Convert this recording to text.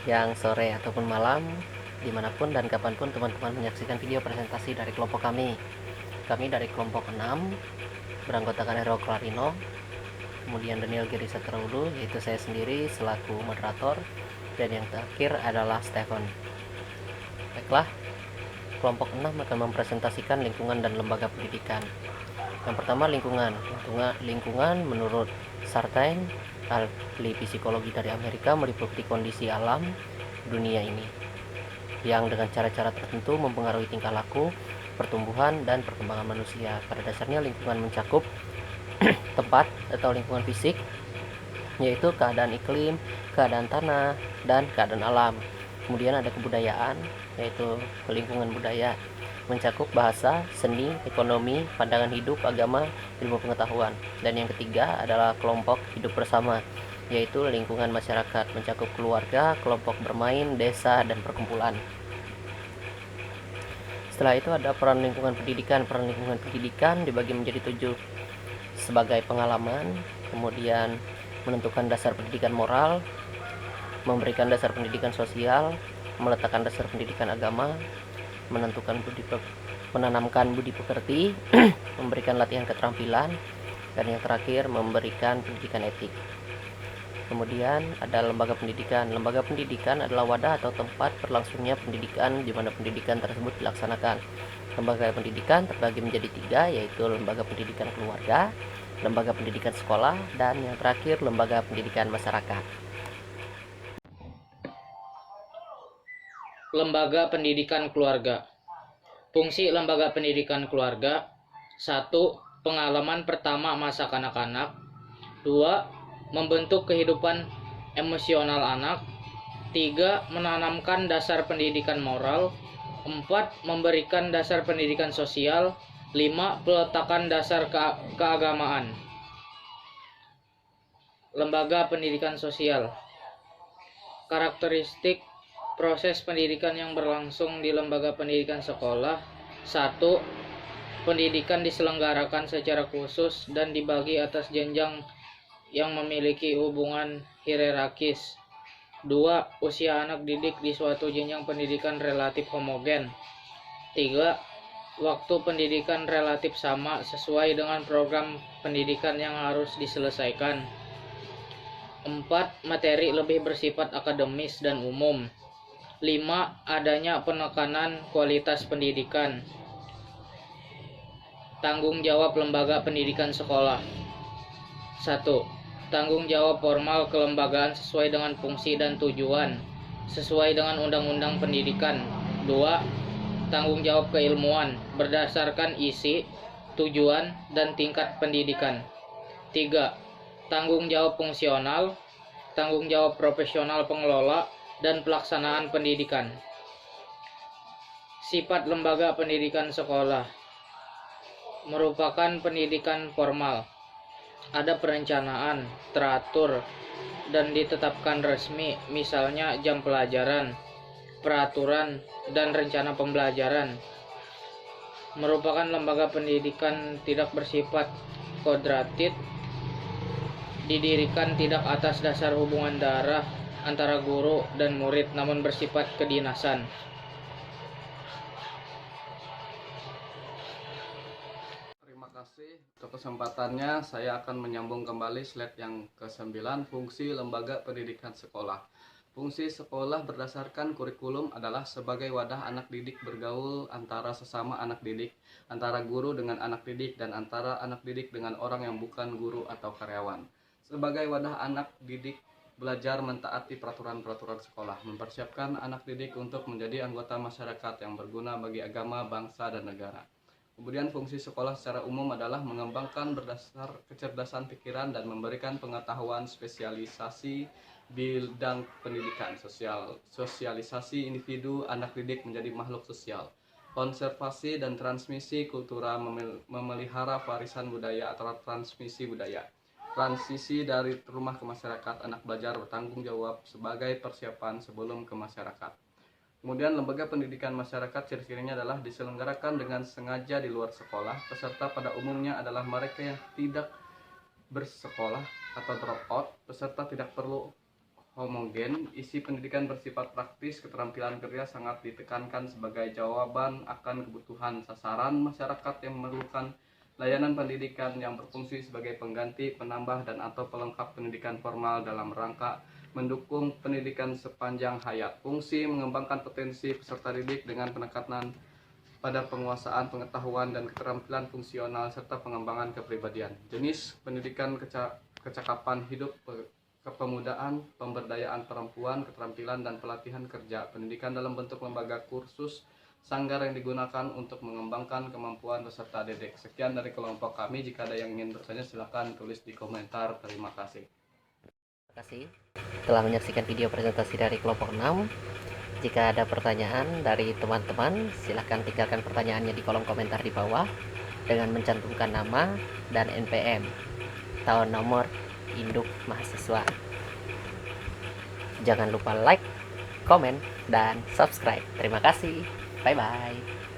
siang, sore, ataupun malam, dimanapun dan kapanpun teman-teman menyaksikan video presentasi dari kelompok kami. Kami dari kelompok 6, beranggotakan Hero Clarino, kemudian Daniel Giri Satraulu, yaitu saya sendiri selaku moderator, dan yang terakhir adalah Stephen. Baiklah, kelompok 6 akan mempresentasikan lingkungan dan lembaga pendidikan. Yang pertama, lingkungan menurut Sartain, ahli psikologi dari Amerika, meliputi kondisi alam dunia ini yang dengan cara-cara tertentu mempengaruhi tingkah laku, pertumbuhan, dan perkembangan manusia. Pada dasarnya lingkungan mencakup tempat atau lingkungan fisik, yaitu keadaan iklim, keadaan tanah, dan keadaan alam. Kemudian ada kebudayaan, yaitu lingkungan budaya, mencakup bahasa, seni, ekonomi, pandangan hidup, agama, ilmu pengetahuan. Dan yang ketiga adalah kelompok hidup bersama, yaitu lingkungan masyarakat, mencakup keluarga, kelompok bermain, desa, dan perkumpulan. Setelah itu ada peran lingkungan pendidikan. Peran lingkungan pendidikan dibagi menjadi 7, sebagai pengalaman, kemudian menentukan dasar pendidikan moral, memberikan dasar pendidikan sosial, meletakkan dasar pendidikan agama, menanamkan budi pekerti, memberikan latihan keterampilan, dan yang terakhir memberikan pendidikan etik. Kemudian ada lembaga pendidikan. Lembaga pendidikan adalah wadah atau tempat berlangsungnya pendidikan di mana pendidikan tersebut dilaksanakan. Lembaga pendidikan terbagi menjadi 3, yaitu lembaga pendidikan keluarga, lembaga pendidikan sekolah, dan yang terakhir lembaga pendidikan masyarakat. Lembaga pendidikan keluarga. Fungsi lembaga pendidikan keluarga: 1. Pengalaman pertama masa kanak-kanak. 2. Membentuk kehidupan emosional anak. 3. Menanamkan dasar pendidikan moral. 4. Memberikan dasar pendidikan sosial. 5. Peletakan dasar keagamaan. Lembaga pendidikan sosial. Karakteristik proses pendidikan yang berlangsung di lembaga pendidikan sekolah. 1. Pendidikan diselenggarakan secara khusus dan dibagi atas jenjang yang memiliki hubungan hierarkis. 2. Usia anak didik di suatu jenjang pendidikan relatif homogen. 3. Waktu pendidikan relatif sama sesuai dengan program pendidikan yang harus diselesaikan. 4. Materi lebih bersifat akademis dan umum. 5. Adanya penekanan kualitas pendidikan. Tanggung jawab lembaga pendidikan sekolah. 1. Tanggung jawab formal kelembagaan sesuai dengan fungsi dan tujuan sesuai dengan Undang-Undang Pendidikan. 2. Tanggung jawab keilmuan berdasarkan isi, tujuan, dan tingkat pendidikan. 3. Tanggung jawab fungsional, tanggung jawab profesional pengelola dan pelaksanaan pendidikan. Sifat lembaga pendidikan sekolah: merupakan pendidikan formal. Ada perencanaan, teratur, dan ditetapkan resmi, misalnya jam pelajaran, peraturan, dan rencana pembelajaran. Merupakan lembaga pendidikan tidak bersifat kodratik, didirikan tidak atas dasar hubungan darah antara guru dan murid, namun bersifat kedinasan. Terima kasih untuk kesempatannya. Saya akan menyambung kembali slide yang ke-9, fungsi lembaga pendidikan sekolah. Fungsi sekolah berdasarkan kurikulum adalah sebagai wadah anak didik bergaul antara sesama anak didik, antara guru dengan anak didik, dan antara anak didik dengan orang yang bukan guru atau karyawan. Sebagai wadah anak didik belajar mentaati peraturan-peraturan sekolah, mempersiapkan anak didik untuk menjadi anggota masyarakat yang berguna bagi agama, bangsa, dan negara. Kemudian fungsi sekolah secara umum adalah mengembangkan berdasar kecerdasan pikiran dan memberikan pengetahuan spesialisasi bidang pendidikan sosial, sosialisasi individu anak didik menjadi makhluk sosial, konservasi dan transmisi kultural, memelihara warisan budaya atau transmisi budaya. Transisi dari rumah ke masyarakat, anak belajar bertanggung jawab sebagai persiapan sebelum ke masyarakat. Kemudian lembaga pendidikan masyarakat ciri-cirinya adalah diselenggarakan dengan sengaja di luar sekolah. Peserta pada umumnya adalah mereka yang tidak bersekolah atau drop out. Peserta tidak perlu homogen, isi pendidikan bersifat praktis, keterampilan kerja sangat ditekankan sebagai jawaban akan kebutuhan sasaran masyarakat yang memerlukan layanan pendidikan yang berfungsi sebagai pengganti, penambah, dan atau pelengkap pendidikan formal dalam rangka mendukung pendidikan sepanjang hayat. Fungsi mengembangkan potensi peserta didik dengan penekanan pada penguasaan pengetahuan dan keterampilan fungsional serta pengembangan kepribadian. Jenis pendidikan kecakapan hidup, kepemudaan, pemberdayaan perempuan, keterampilan dan pelatihan kerja. Pendidikan dalam bentuk lembaga kursus sanggar yang digunakan untuk mengembangkan kemampuan peserta didik. Sekian dari kelompok kami. Jika ada yang ingin bertanya silakan tulis di komentar. Terima kasih. Terima kasih telah menyaksikan video presentasi dari kelompok 6. Jika ada pertanyaan dari teman-teman, silahkan tinggalkan pertanyaannya di kolom komentar di bawah dengan mencantumkan nama dan NPM, tahun nomor induk mahasiswa. Jangan lupa like, komen, dan subscribe. Terima kasih. Bye-bye.